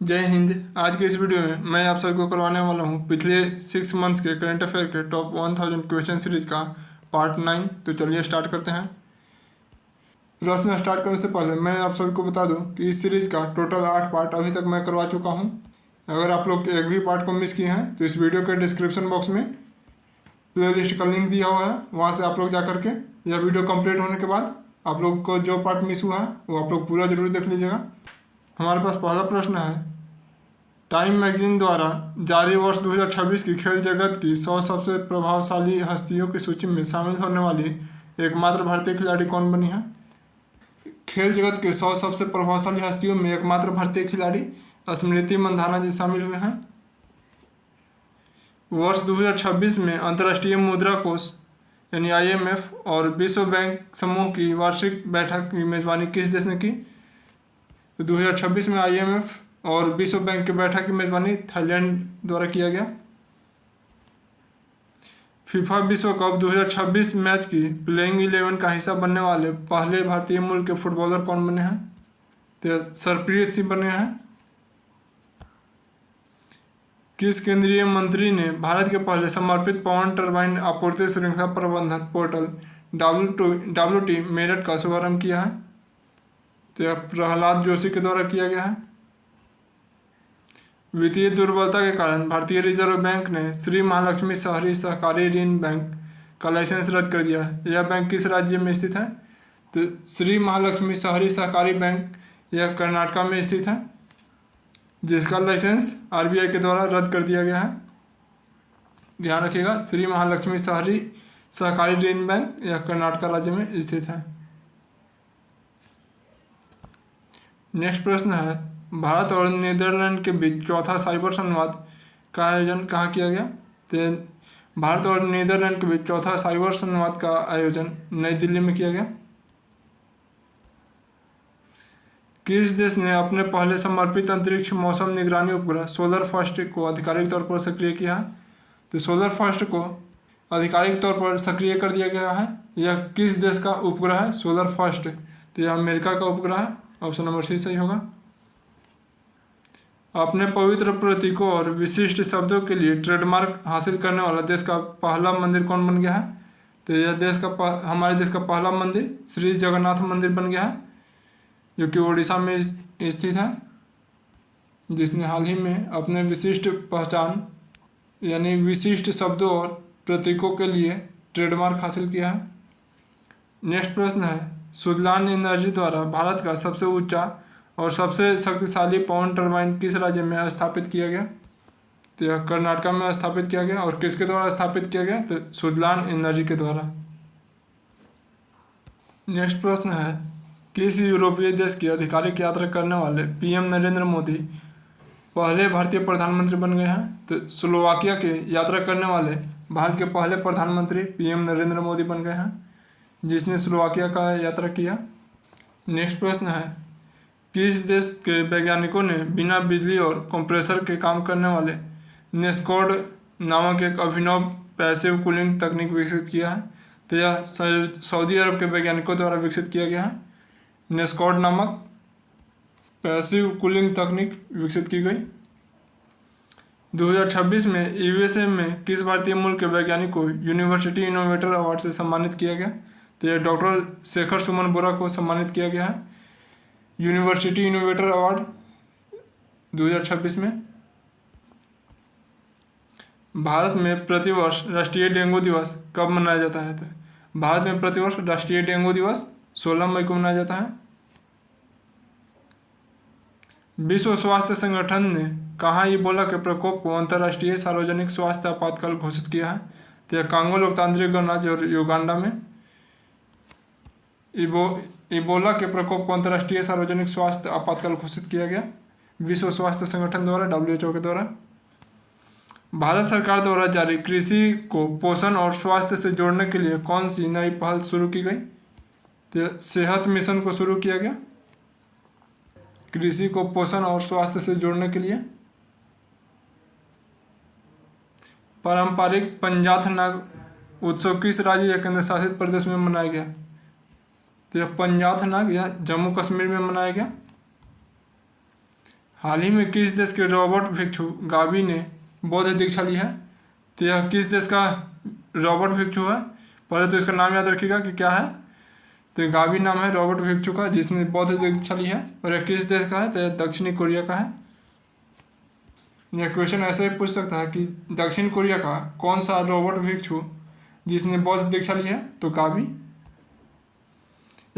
जय हिंद। आज के इस वीडियो में मैं आप सबको करवाने वाला हूं पिछले 6 मंथ्स के करंट अफेयर के टॉप 1000 क्वेश्चन सीरीज का पार्ट 9। तो चलिए स्टार्ट करते हैं। प्रश्न स्टार्ट करने से पहले मैं आप सभी को बता दूं कि इस सीरीज़ का टोटल 8 पार्ट अभी तक मैं करवा चुका हूं। अगर आप लोग एक भी पार्ट को मिस किए हैं तो इस वीडियो के डिस्क्रिप्शन बॉक्स में प्लेलिस्ट का लिंक दिया हुआ है, वहाँ से आप लोग जा करके यह वीडियो कंप्लीट होने के बाद आप लोग को जो पार्ट मिस हुआ है वो आप लोग पूरा जरूर देख लीजिएगा। हमारे पास पहला प्रश्न है, टाइम मैगजीन द्वारा जारी वर्ष 2026 की खेल जगत की 100 सबसे प्रभावशाली हस्तियों की सूची में शामिल होने वाली एकमात्र भारतीय खिलाड़ी कौन बनी है? खेल जगत के 100 सबसे प्रभावशाली हस्तियों में एकमात्र भारतीय खिलाड़ी स्मृति मंधाना जी शामिल हुए हैं। वर्ष 2026 में अंतर्राष्ट्रीय मुद्रा कोष यानी IMF और विश्व बैंक समूह की वार्षिक बैठक की मेज़बानी किस देश ने की? तो 2026 में IMF और विश्व बैंक की बैठक की मेज़बानी थाईलैंड द्वारा किया गया। फीफा विश्व कप 2026 मैच की प्लेइंग 11 का हिस्सा बनने वाले पहले भारतीय मूल के फुटबॉलर कौन बने हैं? तो सरप्रीत सिंह बने हैं। किस केंद्रीय मंत्री ने भारत के पहले समर्पित पवन टरबाइन आपूर्ति श्रृंखला प्रबंधन पोर्टल WT मेरठ का शुभारंभ किया है? तो प्रहलाद जोशी के द्वारा किया गया है। वित्तीय दुर्बलता के कारण भारतीय रिजर्व बैंक ने श्री महालक्ष्मी शहरी सहकारी ऋण बैंक का लाइसेंस रद्द कर दिया है। यह बैंक किस राज्य में स्थित है? तो श्री महालक्ष्मी शहरी सहकारी बैंक यह कर्नाटक में स्थित है, जिसका लाइसेंस RBI के द्वारा रद्द कर दिया गया है। ध्यान रखिएगा, श्री महालक्ष्मी शहरी सहकारी ऋण बैंक यह कर्नाटक राज्य में स्थित है। नेक्स्ट प्रश्न है, भारत और नीदरलैंड के बीच चौथा साइबर संवाद का आयोजन कहाँ किया गया? तो भारत और नीदरलैंड के बीच चौथा साइबर संवाद का आयोजन नई दिल्ली में किया गया। किस देश ने अपने पहले समर्पित अंतरिक्ष मौसम निगरानी उपग्रह सोलर फर्स्ट को आधिकारिक तौर पर सक्रिय किया है? तो सोलर फर्स्ट को आधिकारिक तौर पर सक्रिय कर दिया गया है। यह किस देश का उपग्रह है सोलर फर्स्ट? तो यह अमेरिका का उपग्रह है। ऑप्शन नंबर सी सही होगा। अपने पवित्र प्रतीकों और विशिष्ट शब्दों के लिए ट्रेडमार्क हासिल करने वाला देश का पहला मंदिर कौन बन गया है? तो यह हमारे देश का पहला मंदिर श्री जगन्नाथ मंदिर बन गया है, जो कि उड़ीसा में स्थित है, जिसने हाल ही में अपने विशिष्ट पहचान यानी विशिष्ट शब्दों और प्रतीकों के लिए ट्रेडमार्क हासिल किया है। नेक्स्ट प्रश्न है, सुजलान एनर्जी द्वारा भारत का सबसे ऊंचा और सबसे शक्तिशाली पवन टरबाइन किस राज्य में स्थापित किया गया? तो यह कर्नाटक में स्थापित किया गया। और किसके द्वारा स्थापित किया गया? तो सुजलान एनर्जी के द्वारा। नेक्स्ट प्रश्न है, किस यूरोपीय देश की आधिकारिक यात्रा करने वाले PM नरेंद्र मोदी पहले भारतीय प्रधानमंत्री बन गए हैं? तो स्लोवाकिया के यात्रा करने वाले भारत के पहले प्रधानमंत्री PM नरेंद्र मोदी बन गए हैं, जिसने स्लोवाकिया का यात्रा किया। नेक्स्ट प्रश्न है, किस देश के वैज्ञानिकों ने बिना बिजली और कंप्रेसर के काम करने वाले नेस्कॉड नामक एक अभिनव पैसिव कूलिंग तकनीक विकसित किया है? तो यह सऊदी अरब के वैज्ञानिकों द्वारा विकसित किया गया है। नेस्कॉड नामक पैसिव कूलिंग तकनीक विकसित की गई। 2026 में USA में किस भारतीय मूल के वैज्ञानिक को यूनिवर्सिटी इनोवेटर अवार्ड से सम्मानित किया गया? तो यह डॉक्टर शेखर सुमन बोरा को सम्मानित किया गया है यूनिवर्सिटी इनोवेटर अवार्ड 2026 में। भारत में प्रतिवर्ष राष्ट्रीय डेंगू दिवस कब मनाया जाता है? तो भारत में प्रतिवर्ष राष्ट्रीय डेंगू दिवस 16 मई को मनाया जाता है। विश्व स्वास्थ्य संगठन ने कहाँ इबोला के प्रकोप को अंतर्राष्ट्रीय सार्वजनिक स्वास्थ्य आपातकाल घोषित किया है? तो यह कांगो लोकतांत्रिक गणराज्य और युगांडा में इबोला के प्रकोप को अंतर्राष्ट्रीय सार्वजनिक स्वास्थ्य आपातकाल घोषित किया गया विश्व स्वास्थ्य संगठन द्वारा, WHO के द्वारा। भारत सरकार द्वारा जारी कृषि को पोषण और स्वास्थ्य से जोड़ने के लिए कौन सी नई पहल शुरू की गई? तो सेहत मिशन को शुरू किया गया कृषि को पोषण और स्वास्थ्य से जोड़ने के लिए। पारंपरिक पंजाथ नाग उत्सव किस राज्य या केंद्र शासित प्रदेश में मनाया गया? तो यह पंजाथ नाग यह जम्मू कश्मीर में मनाया गया। हाल ही में किस देश के रॉबर्ट भिक्षु गावी ने बौद्ध दीक्षा ली है? तो यह किस देश का रॉबर्ट भिक्षु है? पहले तो इसका नाम याद रखिएगा कि क्या है। तो गावी नाम है रॉबर्ट भिक्षु का, जिसने बौद्ध दीक्षा ली है। और यह किस देश का है? तो यह दक्षिणी कोरिया का है। यह क्वेश्चन ऐसे भी पूछ सकता है कि दक्षिण कोरिया का कौन सा रॉबर्ट भिक्षु जिसने बौद्ध दीक्षा ली है? तो गावी।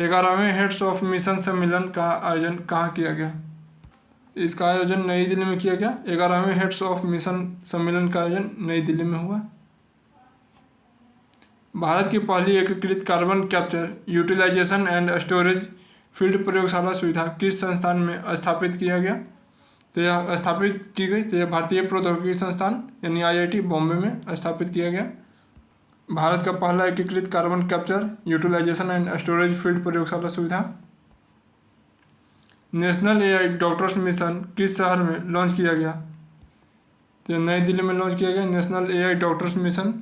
11वें हेड्स ऑफ मिशन सम्मेलन का आयोजन कहाँ किया गया? इसका आयोजन नई दिल्ली में किया गया। 11वें हेड्स ऑफ मिशन सम्मेलन का आयोजन नई दिल्ली में हुआ। भारत की पहली एकीकृत carbon capture utilization and storage field प्रयोगशाला सुविधा किस संस्थान में स्थापित किया गया? तो यह स्थापित की गई तो यह भारतीय प्रौद्योगिकी संस्थान यानी IIT बॉम्बे में स्थापित किया गया। भारत का पहला एकीकृत carbon capture utilization and storage field प्रयोगशाला सुविधा। नेशनल AI डॉक्टर्स मिशन किस शहर में लॉन्च किया गया? तो नई दिल्ली में लॉन्च किया गया नेशनल AI डॉक्टर्स मिशन।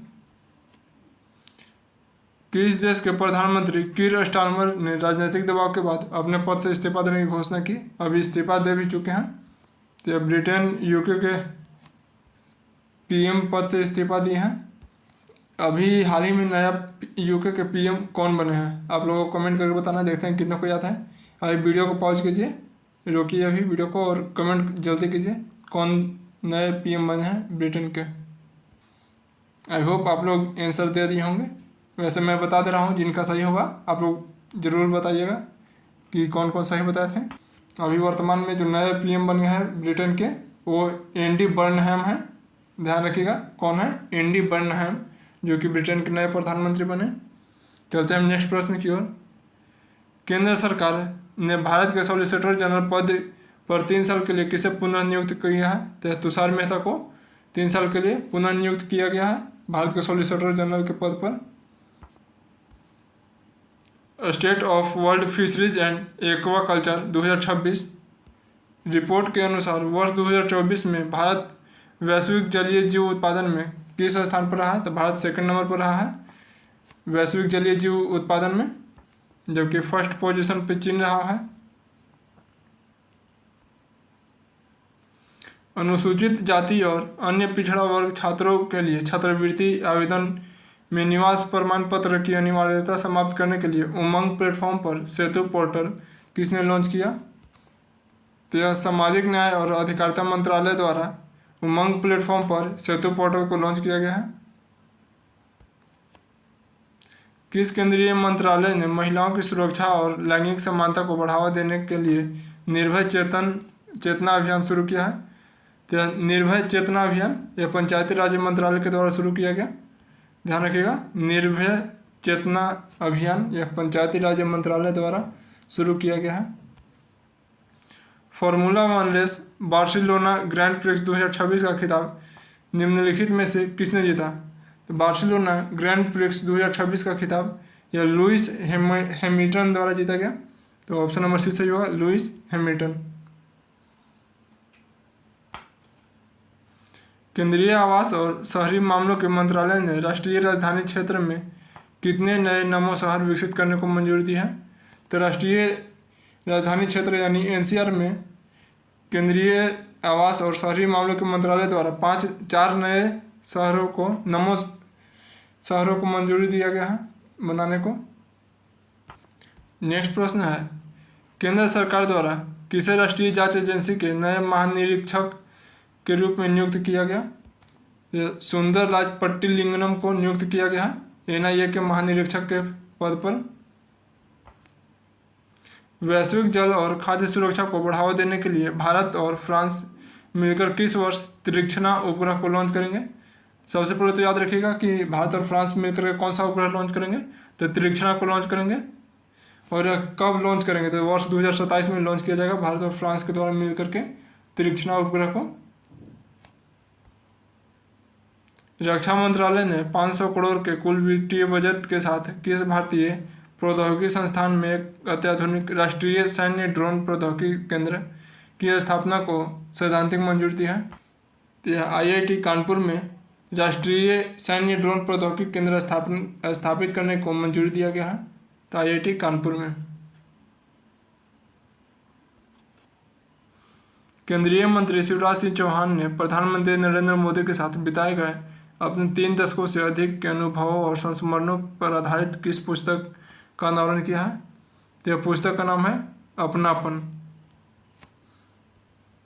किस देश के प्रधानमंत्री कीर स्टारमर ने राजनीतिक दबाव के बाद अपने पद से इस्तीफा देने की घोषणा की? अभी इस्तीफा दे भी चुके हैं। तो ब्रिटेन UK के PM पद से इस्तीफा दिए हैं। अभी हाल ही में नया UK के PM कौन बने हैं? आप लोगों को कमेंट करके बताना, देखते हैं कितने को याद है। अभी वीडियो को पॉज कीजिए, रोकिए अभी वीडियो को और कमेंट जल्दी कीजिए कौन नए PM बने हैं ब्रिटेन के। आई होप आप लोग आंसर दे दिए होंगे। वैसे मैं बता दे रहा हूँ जिनका सही होगा आप लोग ज़रूर बताइएगा कि कौन कौन सही बताए थे। अभी वर्तमान में जो नए PM बने हैं ब्रिटेन के वो एंडी बर्नहैम हैं। ध्यान रखिएगा कौन है? एंडी बर्नहैम, जो कि ब्रिटेन के नए प्रधानमंत्री बने। चलते हैं हम नेक्स्ट प्रश्न की ओर। केंद्र सरकार ने भारत के सॉलिसिटर जनरल पद पर 3 साल के लिए किसे पुनः नियुक्त किया है? तो तुषार मेहता को 3 साल के लिए पुनः नियुक्त किया गया है भारत के सॉलिसिटर जनरल के पद पर। State of world fisheries and aquaculture 2026 report के अनुसार वर्ष 2024 में भारत वैश्विक जलीय जीव उत्पादन में किस स्थान पर रहा है? तो भारत 2nd नंबर पर रहा है वैश्विक जलीय जीव उत्पादन में, जबकि फर्स्ट पोजीशन पे चीन रहा है। अनुसूचित जाति और अन्य पिछड़ा वर्ग छात्रों के लिए छात्रवृत्ति आवेदन में निवास प्रमाण पत्र की अनिवार्यता समाप्त करने के लिए उमंग प्लेटफॉर्म पर सेतु पोर्टल किसने लॉन्च किया? तो यह सामाजिक न्याय और अधिकारिता मंत्रालय द्वारा उमंग प्लेटफॉर्म पर सेतु पोर्टल को लॉन्च किया गया है। किस केंद्रीय मंत्रालय ने महिलाओं की सुरक्षा और लैंगिक समानता को बढ़ावा देने के लिए निर्भय चेतना अभियान शुरू किया है? तो निर्भय चेतना अभियान यह पंचायती राज मंत्रालय के द्वारा शुरू किया गया। ध्यान रखिएगा निर्भय चेतना अभियान यह पंचायती राज मंत्रालय द्वारा शुरू किया गया है। Formula 1 race Barcelona Grand Prix 2026 का खिताब निम्नलिखित में से किसने जीता? तो बार्सिलोना ग्रैंड प्रिक्स 2026 का खिताब यह लुइस हैमिल्टन द्वारा जीता गया। तो ऑप्शन नंबर C सही होगा, लुइस हैमिल्टन। केंद्रीय आवास और शहरी मामलों के मंत्रालय ने राष्ट्रीय राजधानी क्षेत्र में कितने नए नमो शहर विकसित करने को मंजूरी दी है? तो राष्ट्रीय राजधानी क्षेत्र यानी NCR में केंद्रीय आवास और शहरी मामलों के मंत्रालय द्वारा 4 नए नमो शहरों को मंजूरी दिया गया है बनाने को। नेक्स्ट प्रश्न है, केंद्र सरकार द्वारा किसे राष्ट्रीय जांच एजेंसी के नए महानिरीक्षक के रूप में नियुक्त किया गया? सुंदर राज पट्टीलिंगम को नियुक्त किया गया है NIA के महानिरीक्षक के पद पर। वैश्विक जल और खाद्य सुरक्षा को बढ़ावा देने के लिए भारत और फ्रांस मिलकर किस वर्ष त्रिक्षणा उपग्रह को लॉन्च करेंगे? सबसे पहले तो याद रखिएगा कि भारत और फ्रांस मिलकर के कौन सा उपग्रह लॉन्च करेंगे? तो त्रिक्षणा को लॉन्च करेंगे। और कब लॉन्च करेंगे? तो वर्ष 2027 में लॉन्च किया जाएगा भारत और फ्रांस के द्वारा मिलकर के त्रिक्षणा उपग्रह को। रक्षा मंत्रालय ने 500 करोड़ के कुल वित्तीय बजट के साथ किस भारतीय प्रौद्योगिकी संस्थान में एक अत्याधुनिक राष्ट्रीय सैन्य ड्रोन प्रौद्योगिकी केंद्र की स्थापना को सैद्धांतिक मंजूरी दी है? तो IIT कानपुर में राष्ट्रीय सैन्य ड्रोन प्रौद्योगिकी केंद्र स्थापित करने को मंजूरी दिया गया है। तो IIT कानपुर में। केंद्रीय मंत्री शिवराज सिंह चौहान ने प्रधानमंत्री नरेंद्र मोदी के साथ बिताए गए अपने 3 दशकों से अधिक के अनुभवों और संस्मरणों पर आधारित किस पुस्तक का अनावरण किया है? तो यह पुस्तक का नाम है अपनापन।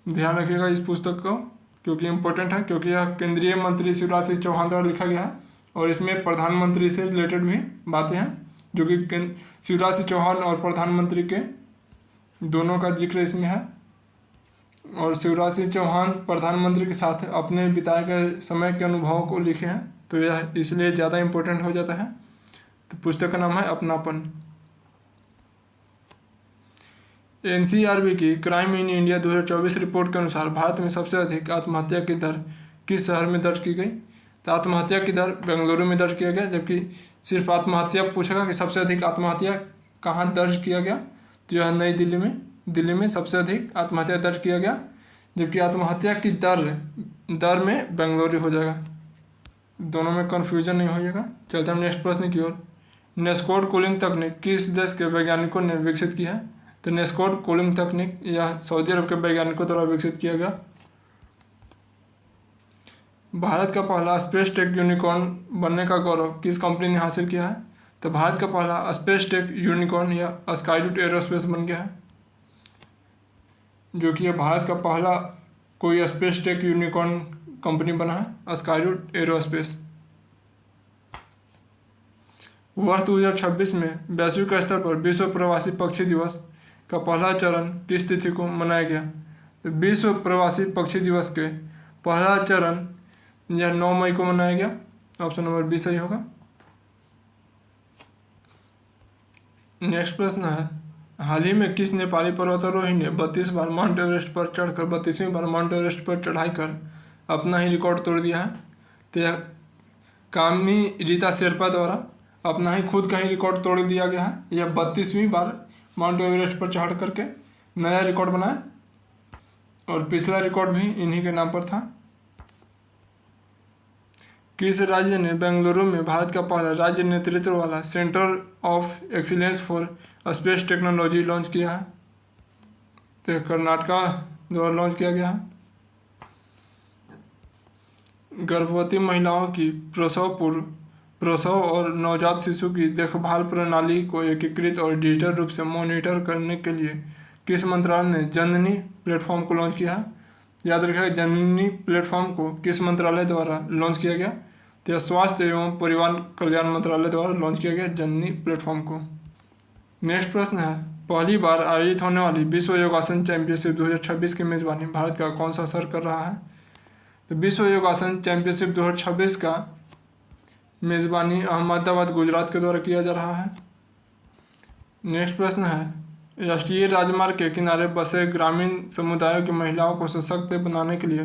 ध्यान रखिएगा इस पुस्तक को, क्योंकि इम्पोर्टेंट है, क्योंकि यह केंद्रीय मंत्री शिवराज सिंह चौहान द्वारा लिखा गया है और इसमें प्रधानमंत्री से रिलेटेड भी बातें हैं, जो कि शिवराज सिंह चौहान और प्रधानमंत्री के दोनों का जिक्र इसमें है। और शिवराज सिंह चौहान प्रधानमंत्री के साथ अपने बिताए गए समय के अनुभवों को लिखे हैं, तो यह इसलिए ज़्यादा इम्पोर्टेंट हो जाता है। तो पुस्तक का नाम है अपनापन। एनसीआरबी की क्राइम इन इंडिया 2024 रिपोर्ट के अनुसार भारत में सबसे अधिक आत्महत्या की दर किस शहर में दर्ज की गई? तो आत्महत्या की दर बेंगलुरु में दर्ज किया गया, जबकि सिर्फ आत्महत्या पूछेगा कि सबसे अधिक आत्महत्या कहाँ दर्ज किया गया, तो यह नई दिल्ली में सबसे अधिक आत्महत्या दर्ज किया गया, जबकि आत्महत्या की दर में बेंगलुरु हो जाएगा। दोनों में कन्फ्यूजन नहीं होइएगा। चलते हम नेक्स्ट प्रश्न की ओर। नेस्कोड कूलिंग तकनीक किस देश के वैज्ञानिकों ने विकसित की है? तो नेस्कोड कूलिंग तकनीक यह सऊदी अरब के वैज्ञानिकों द्वारा विकसित किया गया। भारत का पहला स्पेस टेक यूनिकॉर्न बनने का गौरव किस कंपनी ने हासिल किया है? तो भारत का पहला स्पेस टेक यूनिकॉर्न या स्काईरूट एरोस्पेस बन गया है, जो कि यह भारत का पहला कोई स्पेस टेक यूनिकॉर्न कंपनी बना है, स्काईरूट एरोस्पेस। वर्ष 2026 में वैश्विक स्तर पर विश्व प्रवासी पक्षी दिवस का पहला चरण किस तिथि को मनाया गया? तो विश्व प्रवासी पक्षी दिवस के पहला चरण यह 9 मई को मनाया गया। ऑप्शन नंबर बी सही होगा। नेक्स्ट प्रश्न है, हाल ही में किस नेपाली पर्वतारोही ने 32 बार माउंट एवरेस्ट पर चढ़कर 32वीं बार माउंट एवरेस्ट पर चढ़ाई कर अपना ही रिकॉर्ड तोड़ दिया है? तो यह कामी रीता शेरपा द्वारा अपना ही खुद का ही रिकॉर्ड तोड़ दिया गया है। यह 32वीं बार माउंट एवरेस्ट पर चढ़ करके नया रिकॉर्ड बनाया और पिछला रिकॉर्ड भी इन्हीं के नाम पर था। किस राज्य ने बेंगलुरु में भारत का पहला राज्य नेतृत्व वाला centre of excellence for space technology launch किया है? तो कर्नाटका द्वारा लॉन्च किया गया है। गर्भवती महिलाओं की प्रसव और नवजात शिशु की देखभाल प्रणाली को एकीकृत और डिजिटल रूप से मॉनिटर करने के लिए किस मंत्रालय ने जननी प्लेटफॉर्म को लॉन्च किया है? याद रखिएगा, जननी प्लेटफॉर्म को किस मंत्रालय द्वारा लॉन्च किया गया? तो यह स्वास्थ्य एवं परिवार कल्याण मंत्रालय द्वारा लॉन्च किया गया जननी प्लेटफॉर्म को। नेक्स्ट प्रश्न है, पहली बार आयोजित होने वाली विश्व योगासन चैंपियनशिप 2026 की मेजबानी भारत का कौन सा शहर कर रहा है? तो विश्व योगासन चैंपियनशिप 2026 का मेजबानी अहमदाबाद गुजरात के द्वारा किया जा रहा है। नेक्स्ट प्रश्न है, राष्ट्रीय राजमार्ग के किनारे बसे ग्रामीण समुदायों की महिलाओं को सशक्त बनाने के लिए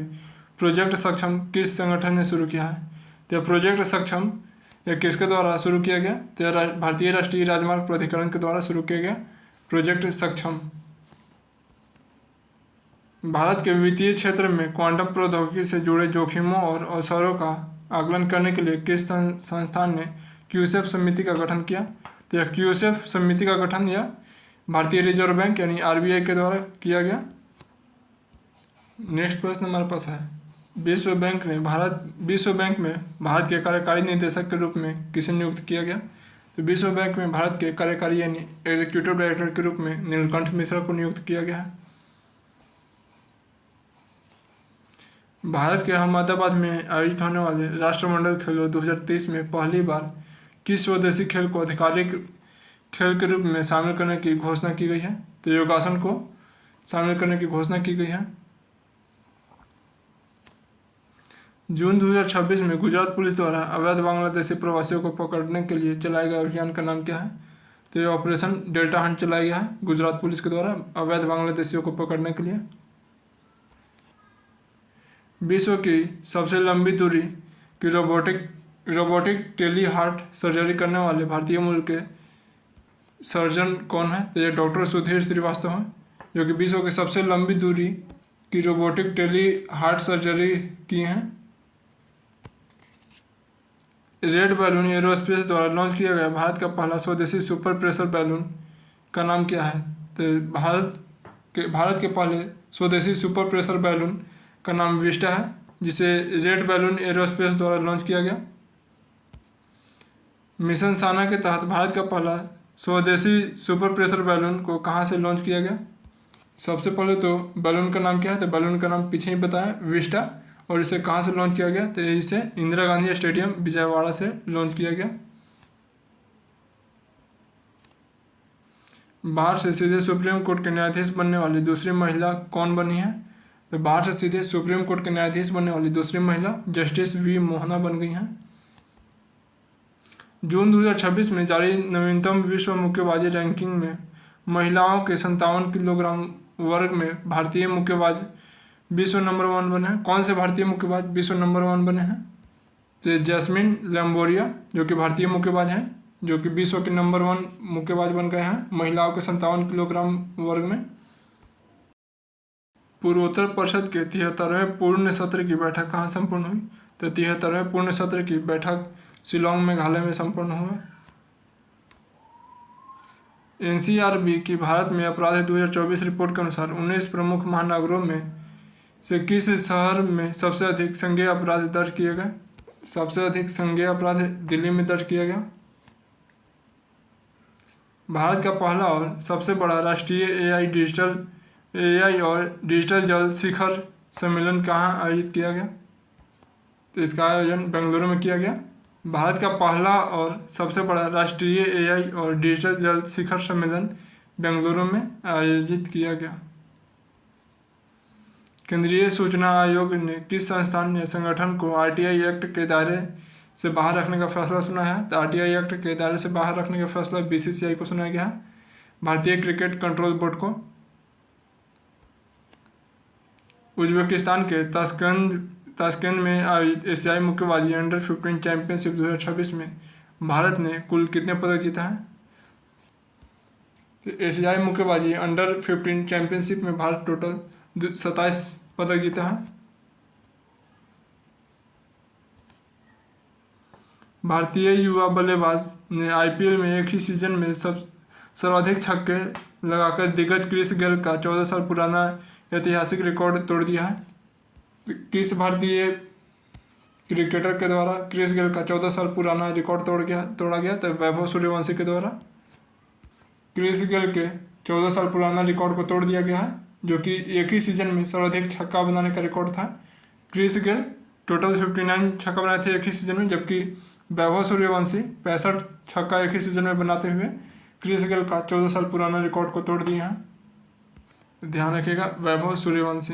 प्रोजेक्ट सक्षम किस संगठन ने शुरू किया है? तो प्रोजेक्ट सक्षम यह किसके द्वारा शुरू किया गया? तो भारतीय राष्ट्रीय राजमार्ग प्राधिकरण के द्वारा शुरू किया गया प्रोजेक्ट सक्षम। भारत के वित्तीय क्षेत्र में क्वांटम प्रौद्योगिकी से जुड़े जोखिमों और अवसरों का आकलन करने के लिए किस संस्थान ने क्यूसेफ समिति का गठन किया? तो यह क्यूसेफ समिति का गठन यह भारतीय रिजर्व बैंक यानी आरबीआई के द्वारा किया गया। नेक्स्ट प्रश्न हमारे पास है, विश्व बैंक में भारत के कार्यकारी निदेशक के रूप में किसे नियुक्त किया गया? तो विश्व बैंक में भारत के कार्यकारी यानी एग्जीक्यूटिव डायरेक्टर के रूप में नीलकंठ मिश्रा को नियुक्त किया गया है। भारत के अहमदाबाद में आयोजित होने वाले राष्ट्रमंडल खेलों 2023 में पहली बार किस स्वदेशी खेल को आधिकारिक खेल के रूप में शामिल करने की घोषणा की गई है? तो योगासन को शामिल करने की घोषणा की गई है। जून 2026 में गुजरात पुलिस द्वारा अवैध बांग्लादेशी प्रवासियों को पकड़ने के लिए चलाए गए अभियान का नाम क्या है? तो ये ऑपरेशन डेल्टा हंट चलाया गया है गुजरात पुलिस के द्वारा अवैध बांग्लादेशियों को पकड़ने के लिए। विश्व की सबसे लंबी दूरी की रोबोटिक टेली हार्ट सर्जरी करने वाले भारतीय मूल के सर्जन कौन है? तो ये डॉक्टर सुधीर श्रीवास्तव हैं, जो कि विश्व की सबसे लंबी दूरी की रोबोटिक टेली हार्ट सर्जरी की हैं। रेड बैलून एरोस्पेस द्वारा लॉन्च किया गया भारत का पहला स्वदेशी सुपर प्रेशर बैलून का नाम क्या है? तो भारत भारत के पहले स्वदेशी सुपर प्रेशर बैलून का नाम विस्टा है, जिसे रेड बैलून एरोस्पेस द्वारा लॉन्च किया गया। मिशन साना के तहत भारत का पहला स्वदेशी सुपर प्रेशर बैलून को कहाँ से लॉन्च किया गया? सबसे पहले तो बैलून का नाम क्या है? तो बैलून का नाम पीछे ही बताया, विस्टा। और इसे कहाँ से लॉन्च किया गया? तो इसे इंदिरा गांधी स्टेडियम विजयवाड़ा से लॉन्च किया गया। बाहर से सीधे सुप्रीम कोर्ट के न्यायाधीश बनने वाली दूसरी महिला कौन बनी है? तो बाहर से सीधे सुप्रीम कोर्ट के न्यायाधीश बनने वाली दूसरी महिला जस्टिस वी मोहना बन गई हैं। जून 2026 में जारी नवीनतम विश्व मुक्केबाजी रैंकिंग में महिलाओं के 57 किलोग्राम वर्ग में भारतीय मुक्केबाज विश्व नंबर 1 बने हैं। कौन से भारतीय मुक्केबाज विश्व नंबर 1 बने हैं? तो जैस्मिन लैम्बोरिया जो कि भारतीय मुक्केबाज हैं, जो कि विश्व के नंबर 1 मुक्केबाज बन गए हैं महिलाओं के 57 किलोग्राम वर्ग में। पूर्वोत्तर परिषद के 73वें पूर्ण सत्र की बैठक कहाँ संपन्न हुई? तो 73वें पूर्ण सत्र की बैठक शिलोंग मेघालय में संपन्न हुआ। एनसीआरबी की भारत में अपराध 2024 रिपोर्ट के अनुसार 19 प्रमुख महानगरों में से किस शहर में सबसे अधिक संज्ञेय अपराध दर्ज किए गए? सबसे अधिक संज्ञेय अपराध दिल्ली में दर्ज किया गया। भारत का पहला और सबसे बड़ा राष्ट्रीय एआई और डिजिटल जल शिखर सम्मेलन कहाँ आयोजित किया गया? तो इसका आयोजन बेंगलुरु में किया गया। भारत का पहला और सबसे बड़ा राष्ट्रीय एआई और डिजिटल जल शिखर सम्मेलन बेंगलुरु में आयोजित किया गया। केंद्रीय सूचना आयोग ने किस संस्थान या संगठन को आरटीआई एक्ट के दायरे से बाहर रखने का फैसला सुना है? तो आरटीआई एक्ट के दायरे से बाहर रखने का फैसला बीसीसीआई को सुनाया गया है, भारतीय क्रिकेट कंट्रोल बोर्ड को। उज्बेकिस्तान के ताशकंद में आयोजित एशियाई मुक्केबाजी अंडर 15 चैंपियनशिप 2026 में भारत ने कुल कितने पदक जीता है? तो एशियाई मुक्केबाजी अंडर 15 चैंपियनशिप में भारत टोटल 27 पदक जीता है। भारतीय युवा बल्लेबाज ने आईपीएल में एक ही सीजन में सर्वाधिक छक्के लगाकर दिग्गज क्रिस गेल का 14 साल पुराना ऐतिहासिक रिकॉर्ड तोड़ दिया है। किस भारतीय क्रिकेटर के द्वारा क्रिस गेल का 14 साल पुराना रिकॉर्ड तोड़ा गया? तो वैभव सूर्यवंशी के द्वारा क्रिस गेल के 14 साल पुराना रिकॉर्ड को तोड़ दिया गया है, जो कि एक ही सीजन में सर्वाधिक छक्का बनाने का रिकॉर्ड था। क्रिस गेल टोटल 59 छक्का बनाए थे एक ही सीजन में, जबकि वैभव सूर्यवंशी 65 छक्का एक ही सीजन में बनाते हुए क्रिस गेल का 14 साल पुराना रिकॉर्ड को तोड़ दिए हैं। ध्यान रखिएगा, वैभव सूर्यवंशी।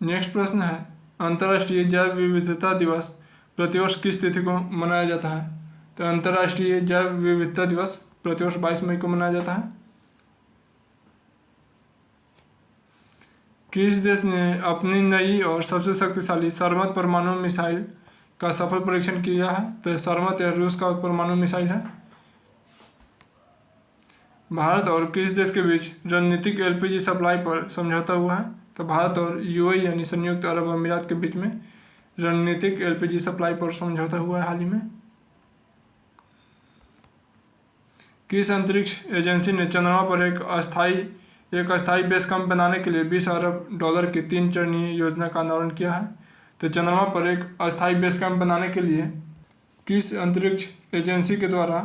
नेक्स्ट प्रश्न है, अंतर्राष्ट्रीय जैव विविधता दिवस प्रतिवर्ष किस तिथि को मनाया जाता है? तो अंतर्राष्ट्रीय जैव विविधता दिवस प्रतिवर्ष 22 मई को मनाया जाता है। किस देश ने अपनी नई और सबसे शक्तिशाली सरमत परमाणु मिसाइल का सफल परीक्षण किया है? तो सरमत या रूस का परमाणु मिसाइल है। भारत और किस देश के बीच रणनीतिक एलपीजी सप्लाई पर समझौता हुआ है? तो भारत और यूएई यानी संयुक्त अरब अमीरात के बीच में रणनीतिक एलपीजी सप्लाई पर समझौता हुआ है हाल ही में। किस अंतरिक्ष एजेंसी ने चंद्रमा पर एक अस्थायी बेस कैंप बनाने के लिए $20 अरब की 3 चरणीय योजना का अनावरण किया है? तो चंद्रमा पर एक अस्थायी बेस कैंप बनाने के लिए किस अंतरिक्ष एजेंसी के द्वारा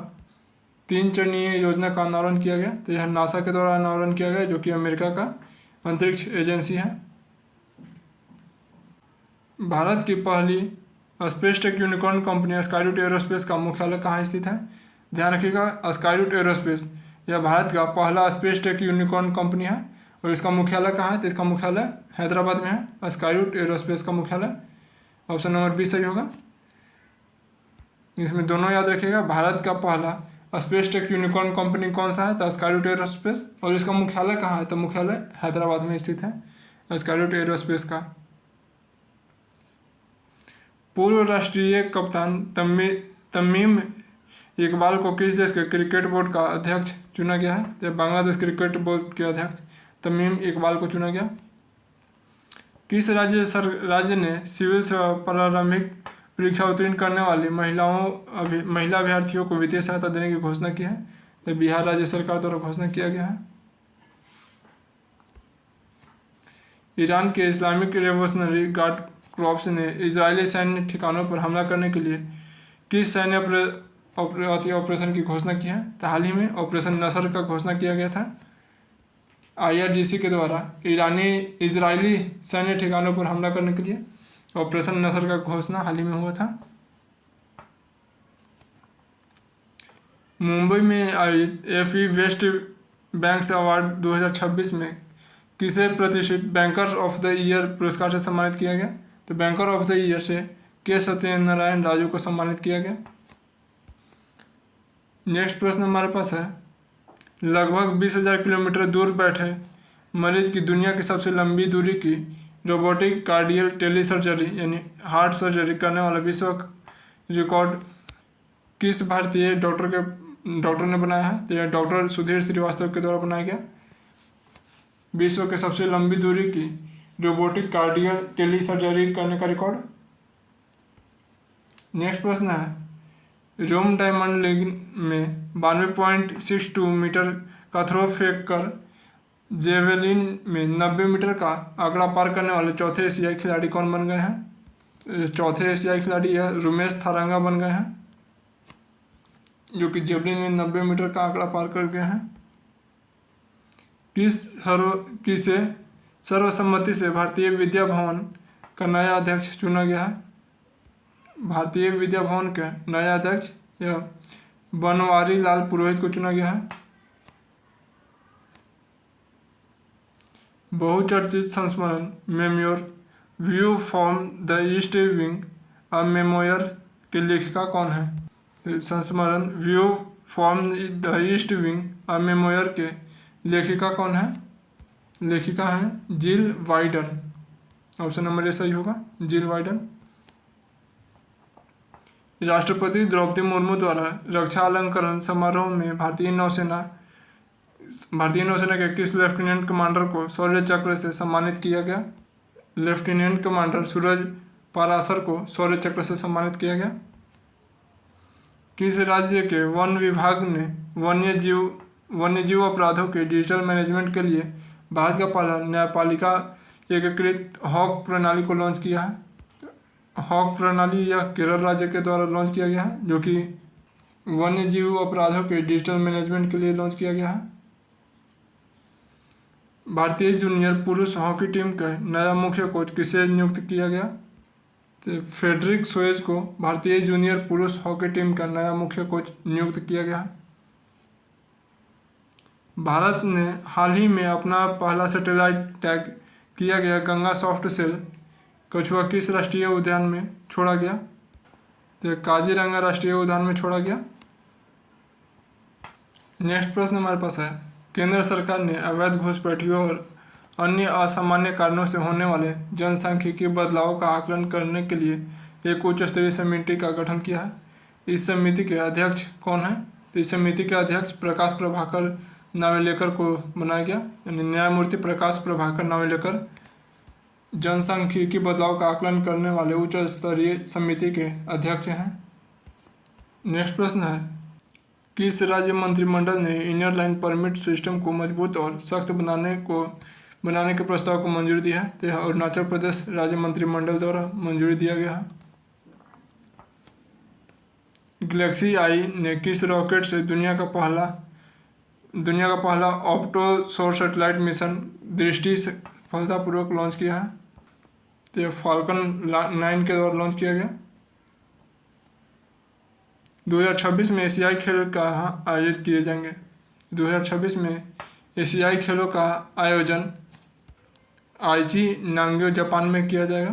3 चरणीय योजना का अनावरण किया गया? तो यह नासा के द्वारा अनावरण किया गया, जो कि अमेरिका का अंतरिक्ष एजेंसी है। भारत की पहली space tech unicorn company Skyroot aerospace का मुख्यालय कहाँ स्थित है? ध्यान रखिएगा, स्काईरूट एरोस्पेस यह भारत का पहला स्पेस टेक यूनिकॉर्न कंपनी है और इसका मुख्यालय कहाँ है? तो इसका मुख्यालय हैदराबाद में है। स्काईरूट एरोस्पेस का मुख्यालय ऑप्शन नंबर 20 सही होगा। इसमें दोनों याद रखिएगा, भारत का पहला स्पेस टेक यूनिकॉर्न कंपनी कौन सा है? तो स्काईरूट एरोस्पेस। और इसका मुख्यालय कहाँ है? तो मुख्यालय हैदराबाद में स्थित है स्काईरूट एरोस्पेस का। पूर्व राष्ट्रीय कप्तान तमीम इकबाल को किस देश के क्रिकेट बोर्ड का अध्यक्ष चुना गया है? तो बांग्लादेश क्रिकेट बोर्ड के अध्यक्ष तमीम इकबाल को चुना गया। किस राज्य ने सिविल सेवा प्रारंभिक परीक्षा उत्तीर्ण करने वाली महिला अभ्यर्थियों को वित्तीय सहायता देने की घोषणा की है? ये बिहार राज्य सरकार द्वारा घोषणा किया गया है। ईरान के इस्लामिक रेवोल्यूशनरी गार्ड कॉर्प्स ने इजरायली सैन्य ठिकानों पर हमला करने के लिए किस सैन्य ऑपरेशन की घोषणा की है? तो हाल ही में ऑपरेशन नसर का घोषणा किया गया था। IRGC के द्वारा इजरायली सैन्य ठिकानों पर हमला करने के लिए ऑपरेशन नसर का घोषणा हाल ही में हुआ था। मुंबई में आयोजित FE वेस्ट बैंक्स अवार्ड 2026 में किसे प्रतिष्ठित बैंकर ऑफ द ईयर पुरस्कार से सम्मानित किया गया? तो बैंकर ऑफ द ईयर से के सत्यनारायण राजू को सम्मानित किया गया। नेक्स्ट प्रश्न हमारे पास है, लगभग 20,000 किलोमीटर दूर बैठे मरीज की दुनिया की सबसे लंबी दूरी की रोबोटिक कार्डियल टेलीसर्जरी यानी हार्ट सर्जरी करने वाला विश्व रिकॉर्ड किस भारतीय डॉक्टर ने बनाया है? तो यह डॉक्टर सुधीर श्रीवास्तव के द्वारा बनाया गया। विश्व के सबसे लंबी दूरी की रोबोटिक कार्डियल टेलीसर्जरी करने का रिकॉर्ड। नेक्स्ट प्रश्न है, रोम डायमंड लीग में 92.62 मीटर का थ्रो फेंक कर जेवेलिन में 90 मीटर का आंकड़ा पार करने वाले चौथे एशियाई खिलाड़ी कौन बन गए हैं? चौथे एशियाई खिलाड़ी यह रुमेश थारंगा बन गए हैं, जो कि जेवलिन में 90 मीटर का आंकड़ा पार कर गए हैं। किसे सर्वसम्मति से भारतीय विद्या भवन का नया अध्यक्ष चुना गया है? भारतीय विद्या भवन के नया अध्यक्ष यह बनवारी लाल पुरोहित को चुना गया है। बहुचर्चित संस्मरण memoir view from the east wing a memoir के लेखिका कौन है? संस्मरण view from the east wing a memoir के लेखिका कौन है? लेखिका है जिल वाइडन। ऑप्शन नंबर ए सही होगा, जिल वाइडन। राष्ट्रपति द्रौपदी मुर्मू द्वारा रक्षा अलंकरण समारोह में भारतीय नौसेना के किस लेफ्टिनेंट कमांडर को शौर्य चक्र से सम्मानित किया गया? लेफ्टिनेंट कमांडर सूरज पाराशर को शौर्य चक्र से सम्मानित किया गया। किस राज्य के वन विभाग ने वन्यजीव अपराधों के डिजिटल मैनेजमेंट के लिए भारत का पहला न्यायपालिका एकीकृत हॉक प्रणाली को लॉन्च किया है? हॉक प्रणाली यह केरल राज्य के द्वारा लॉन्च किया गया है, जो कि वन्यजीव अपराधों के डिजिटल मैनेजमेंट के लिए लॉन्च किया गया है। भारतीय जूनियर पुरुष हॉकी टीम का नया मुख्य कोच किसे नियुक्त किया गया? तो फ्रेडरिक सोएज को भारतीय जूनियर पुरुष हॉकी टीम का नया मुख्य कोच नियुक्त किया गया है। भारत ने हाल ही में अपना पहला सैटेलाइट टैग किया गया गंगा सॉफ्ट सेल कछुआ किस राष्ट्रीय उद्यान में छोड़ा गया? तो काजीरंगा राष्ट्रीय उद्यान में छोड़ा गया। नेक्स्ट प्रश्न हमारे पास है, केंद्र सरकार ने अवैध घुसपैठियों और अन्य असामान्य कारणों से होने वाले जनसांख्यिकीय बदलाव का आकलन करने के लिए एक उच्च स्तरीय समिति का गठन किया है। इस समिति के अध्यक्ष कौन है? तो इस समिति के अध्यक्ष प्रकाश प्रभाकर नावलेकर को बनाया गया, यानी न्यायमूर्ति प्रकाश प्रभाकर नावलेकर जनसांख्यिकीय बदलाव का आकलन करने वाले उच्च स्तरीय समिति के अध्यक्ष हैं। नेक्स्ट प्रश्न है, किस राज्य मंत्रिमंडल ने इनर लाइन परमिट सिस्टम को मजबूत और सख्त बनाने के प्रस्ताव को मंजूरी दी है? तो यह अरुणाचल प्रदेश राज्य मंत्रिमंडल द्वारा मंजूरी दिया गया है। गैलेक्सी आई ने किस रॉकेट से दुनिया का पहला ऑप्टो सौर सैटेलाइट मिशन दृष्टि से सफलतापूर्वक लॉन्च किया है? तो यह फाल्कन 9 के द्वारा लॉन्च किया गया। 2026 में एशियाई खेल कहाँ आयोजित किए जाएंगे? 2026 में एशियाई खेलों का आयोजन आईची नांग्यो जापान में किया जाएगा।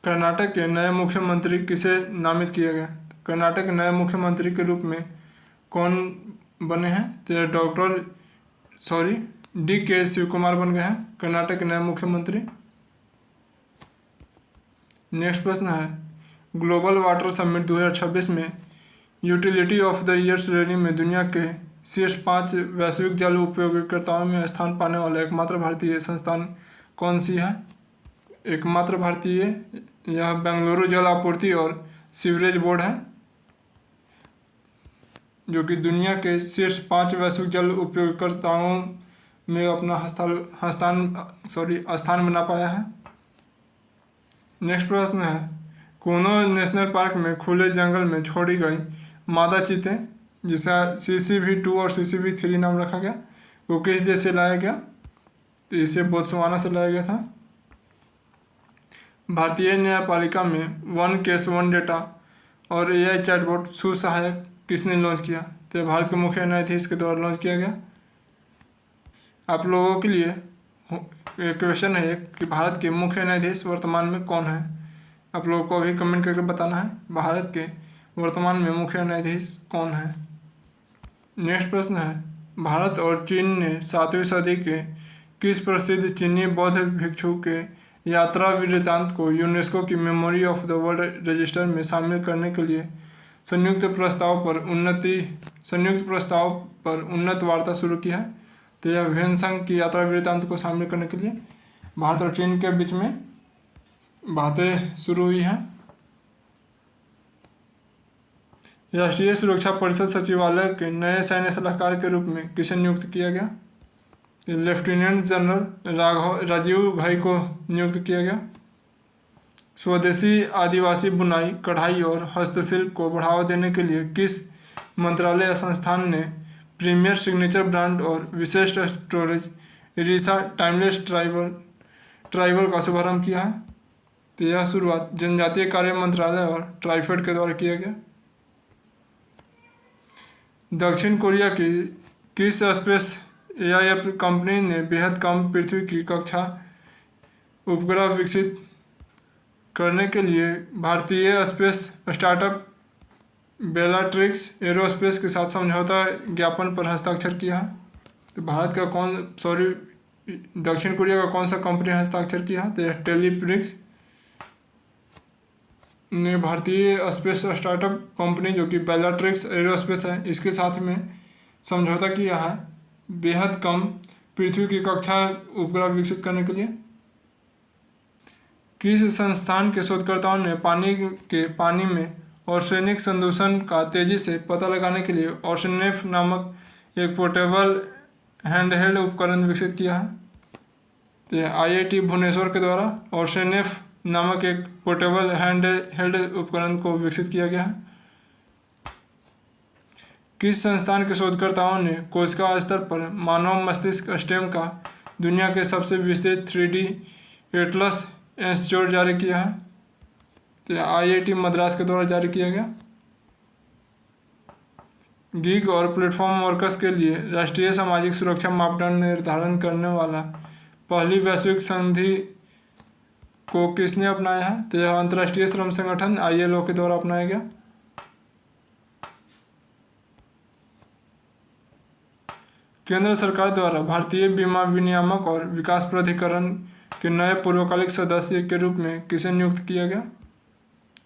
कर्नाटक के नए मुख्यमंत्री किसे नामित किया गया? कर्नाटक के नए मुख्यमंत्री के रूप में कौन बने हैं? तो DK शिवकुमार बन गए हैं कर्नाटक के नए मुख्यमंत्री। नेक्स्ट प्रश्न है, ग्लोबल वाटर समिट 2026 में यूटिलिटी ऑफ द ईयर श्रेणी में दुनिया के शीर्ष 5 वैश्विक जल उपयोगकर्ताओं में स्थान पाने वाला एकमात्र भारतीय संस्थान कौन सी है? एकमात्र भारतीय यह बेंगलुरु जल आपूर्ति और सीवरेज बोर्ड है। जो कि दुनिया के शीर्ष 5 वैश्विक जल उपयोगकर्ताओं में अपना स्थान बना पाया है। नेक्स्ट प्रश्न है, कूनो नेशनल पार्क में खुले जंगल में छोड़ी गई मादा चीते जिसका CCV2 और CCV3 नाम रखा गया, वो किस देश से लाया गया? तो इसे बोत्सवाना से लाया गया था। भारतीय न्यायपालिका में वन केस वन डेटा और AI चैटबॉट सुसहायक किसने लॉन्च किया? तो भारत के मुख्य न्यायाधीश के द्वारा लॉन्च किया गया। आप लोगों के लिए क्वेश्चन है कि भारत के मुख्य न्यायाधीश वर्तमान में कौन है? आप लोगों को अभी कमेंट करके बताना है भारत के वर्तमान में मुख्य न्यायाधीश कौन है। नेक्स्ट प्रश्न है, भारत और चीन ने 7वीं सदी के किस प्रसिद्ध चीनी बौद्ध भिक्षु के यात्रा वृत्तांत को यूनेस्को की memory of the world register में शामिल करने के लिए संयुक्त प्रस्ताव पर उन्नत वार्ता शुरू की है? तो यह व्योमसंग की यात्रा वृत्तांत को शामिल करने के लिए भारत और चीन के बीच में बातें शुरू हुई हैं। राष्ट्रीय सुरक्षा परिषद सचिवालय के नए सैन्य सलाहकार के रूप में किसे नियुक्त किया गया? लेफ्टिनेंट जनरल राजीव घई को नियुक्त किया गया। स्वदेशी आदिवासी बुनाई, कढ़ाई और हस्तशिल्प को बढ़ावा देने के लिए किस मंत्रालय या संस्थान ने प्रीमियर सिग्नेचर ब्रांड और विशिष्ट स्टोरेज रीसा टाइमलेस ट्राइबल का शुभारंभ किया है? तो यह शुरुआत जनजातीय कार्य मंत्रालय और ट्राइफेड के द्वारा किया गया। दक्षिण कोरिया की किस स्पेस AIF कंपनी ने बेहद कम पृथ्वी की कक्षा उपग्रह विकसित करने के लिए भारतीय स्पेस स्टार्टअप बेलाट्रिक्स एरोस्पेस के साथ समझौता ज्ञापन पर हस्ताक्षर किया है? तो दक्षिण कोरिया का कौन सा कंपनी हस्ताक्षर किया है? तो यह टेलीप्रिक्स ने भारतीय स्पेस स्टार्टअप कंपनी जो कि बेलाट्रिक्स एरोस्पेस है इसके साथ में समझौता किया है बेहद कम पृथ्वी की कक्षा उपग्रह विकसित करने के लिए। किस संस्थान के शोधकर्ताओं ने पानी में आर्सेनिक संदूषण का तेजी से पता लगाने के लिए आर्सेनेफ नामक एक पोर्टेबल हैंडहेल्ड उपकरण विकसित किया है? तो IIT भुवनेश्वर के द्वारा आर्सेनेफ नामक एक पोर्टेबल हैंडहेल्ड उपकरण को विकसित किया गया है। किस संस्थान के शोधकर्ताओं ने कोशिका स्तर पर मानव मस्तिष्क स्टेम का दुनिया के सबसे विस्तृत 3D एटलस इंस्टीट्यूट जारी किया है? तो IIT मद्रास के द्वारा जारी किया गया। गिग और प्लेटफॉर्म वर्कर्स के लिए राष्ट्रीय सामाजिक सुरक्षा मापदंड निर्धारण करने वाला पहली वैश्विक संधि को किसने अपनाया है? तो यह अंतर्राष्ट्रीय श्रम संगठन ILO के द्वारा अपनाया गया। केंद्र सरकार द्वारा भारतीय बीमा विनियामक और विकास प्राधिकरण के नए पूर्वकालिक सदस्य के रूप में किसे नियुक्त किया गया?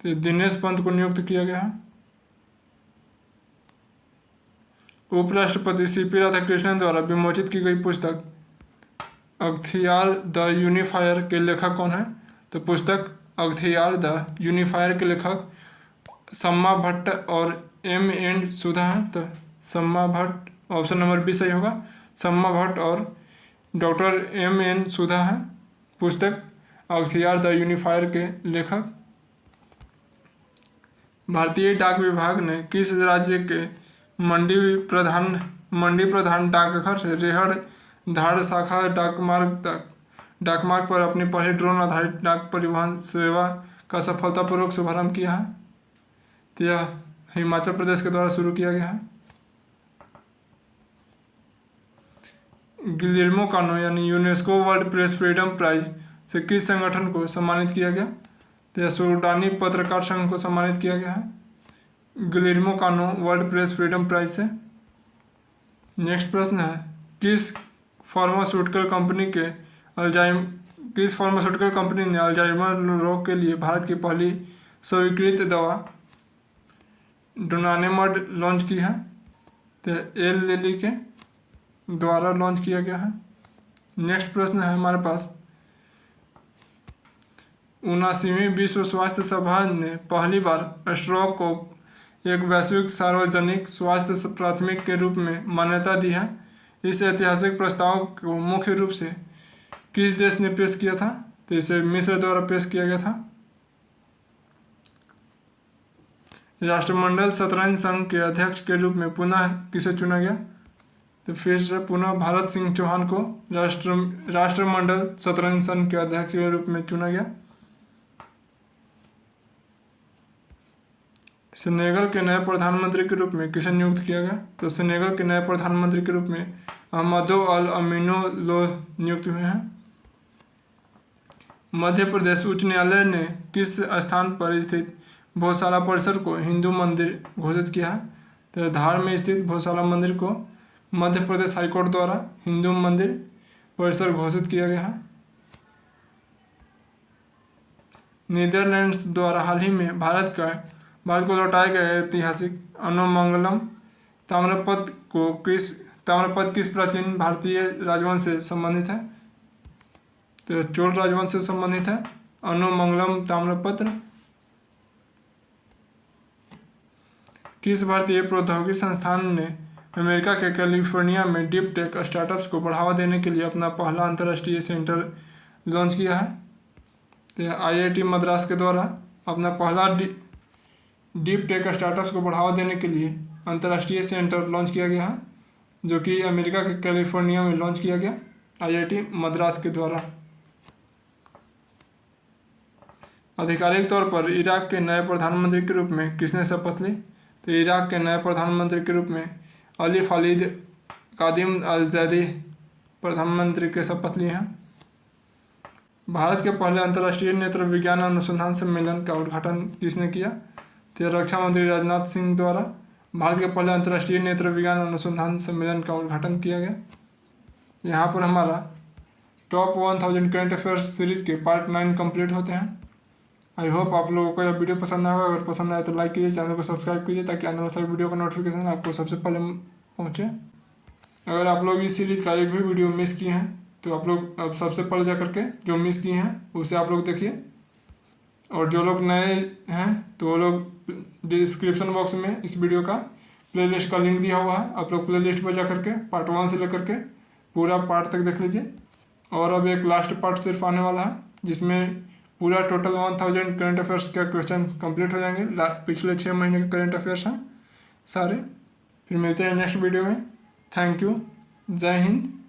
तो दिनेश पंत को नियुक्त किया गया है। उपराष्ट्रपति CP राधाकृष्णन द्वारा विमोचित की गई पुस्तक अख्तियार द यूनिफायर के लेखक कौन है? तो पुस्तक अख्तियार द यूनिफायर के लेखक सम्मा भट्ट और M.N. सुधा है। तो सम्मा भट्ट ऑप्शन नंबर B सही होगा। सम्मा भट्ट और डॉक्टर M.N. सुधा है पुस्तक अख्तियार द यूनिफायर के लेखक। भारतीय डाक विभाग ने किस राज्य के मंडी प्रधान डाकघर से रेहड़ धाड़ शाखा डाकमार्ग पर अपनी पहली ड्रोन आधारित डाक परिवहन सेवा का सफलतापूर्वक शुभारंभ किया है? तो यह हिमाचल प्रदेश के द्वारा शुरू किया गया है। गिलेर्मो कानो यानी UNESCO World Press Freedom Prize से किस संगठन को सम्मानित किया गया? तो यह सूडानी पत्रकार संघ को सम्मानित किया गया है गिलेर्मो कानो वर्ल्ड प्रेस फ्रीडम प्राइज से। नेक्स्ट प्रश्न है, किस फार्मास्यूटिकल कंपनी ने अल्जाइमर रोग के लिए भारत की पहली स्वीकृत दवा डोनानेमड लॉन्च की है? तो एल लिली के द्वारा लॉन्च किया गया है। नेक्स्ट प्रश्न है हमारे पास, 79वीं विश्व स्वास्थ्य सभा ने पहली बार स्ट्रोक को एक वैश्विक सार्वजनिक स्वास्थ्य प्राथमिक के रूप में मान्यता दी है। इस ऐतिहासिक प्रस्ताव को मुख्य रूप से किस देश ने पेश किया था? तो इसे मिस्र द्वारा पेश किया गया था। राष्ट्रमंडल शतरंज संघ के अध्यक्ष के रूप में पुनः किसे चुना गया? तो फिर से पुनः भारत सिंह चौहान को राष्ट्रमंडल शतरंज संघ के अध्यक्ष के रूप में चुना गया। सेनेगल के नए प्रधानमंत्री के रूप में किसे नियुक्त किया गया? तो सेनेगल के नए प्रधानमंत्री के रूप में अहमदो अल अमीनो लो नियुक्त हुए हैं। मध्य प्रदेश उच्च न्यायालय ने किस स्थान पर स्थित भोजशाला परिसर को हिंदू मंदिर घोषित किया है? तो धार में स्थित भोजशाला मंदिर को मध्य प्रदेश हाईकोर्ट द्वारा हिंदू मंदिर परिसर घोषित किया गया है। नीदरलैंड्स द्वारा हाल ही में भारत को लौटाए गए ऐतिहासिक अनुमंगलम ताम्रपत्र किस प्राचीन भारतीय राजवंश से संबंधित है? तो चोल राजवंश से संबंधित है अनुमंगलम ताम्रपत्र। किस भारतीय प्रौद्योगिकी संस्थान ने अमेरिका के कैलिफोर्निया में डीप टेक स्टार्टअप्स को बढ़ावा देने के लिए अपना पहला अंतर्राष्ट्रीय सेंटर लॉन्च किया है? तो IIT मद्रास के द्वारा अपना पहला डीप टेक स्टार्टअप्स को बढ़ावा देने के लिए अंतर्राष्ट्रीय सेंटर लॉन्च किया गया है, जो कि अमेरिका के कैलिफोर्निया में लॉन्च किया गया IIT मद्रास के द्वारा। आधिकारिक तौर पर इराक के नए प्रधानमंत्री के रूप में किसने शपथ ली? तो इराक के नए प्रधानमंत्री के रूप में अली खालिद कादिम अल जैदी प्रधानमंत्री के शपथ लिए हैं। भारत के पहले अंतर्राष्ट्रीय नेत्र विज्ञान अनुसंधान सम्मेलन का उद्घाटन किसने किया? तो रक्षा मंत्री राजनाथ सिंह द्वारा भारत के पहले अंतर्राष्ट्रीय नेत्र विज्ञान अनुसंधान सम्मेलन का उद्घाटन किया गया। यहाँ पर हमारा टॉप 1000 करंट अफेयर्स सीरीज के पार्ट 9 कंप्लीट होते हैं। आई होप आप लोगों को यह वीडियो पसंद आएगा। अगर पसंद आए तो लाइक कीजिए, चैनल को सब्सक्राइब कीजिए ताकि आने वाले सारे वीडियो का नोटिफिकेशन आपको सबसे पहले पहुँचे। अगर आप लोग इस सीरीज़ का एक भी वीडियो मिस किए हैं तो आप लोग अब सबसे पहले जा करके जो मिस किए हैं उसे आप लोग देखिए, और जो लोग नए हैं तो वो लोग डिस्क्रिप्शन बॉक्स में इस वीडियो का प्लेलिस्ट का लिंक दिया हुआ है, आप लोग प्लेलिस्ट पर जा करके पार्ट 1 से लेकर के पूरा पार्ट तक देख लीजिए। और अब एक लास्ट पार्ट सिर्फ आने वाला है जिसमें पूरा टोटल 1000 करंट अफेयर्स का क्वेश्चन कंप्लीट हो जाएंगे। पिछले 6 महीने के करंट अफेयर्स हैं सारे। फिर मिलते हैं नेक्स्ट वीडियो में। Thank you. जय हिंद।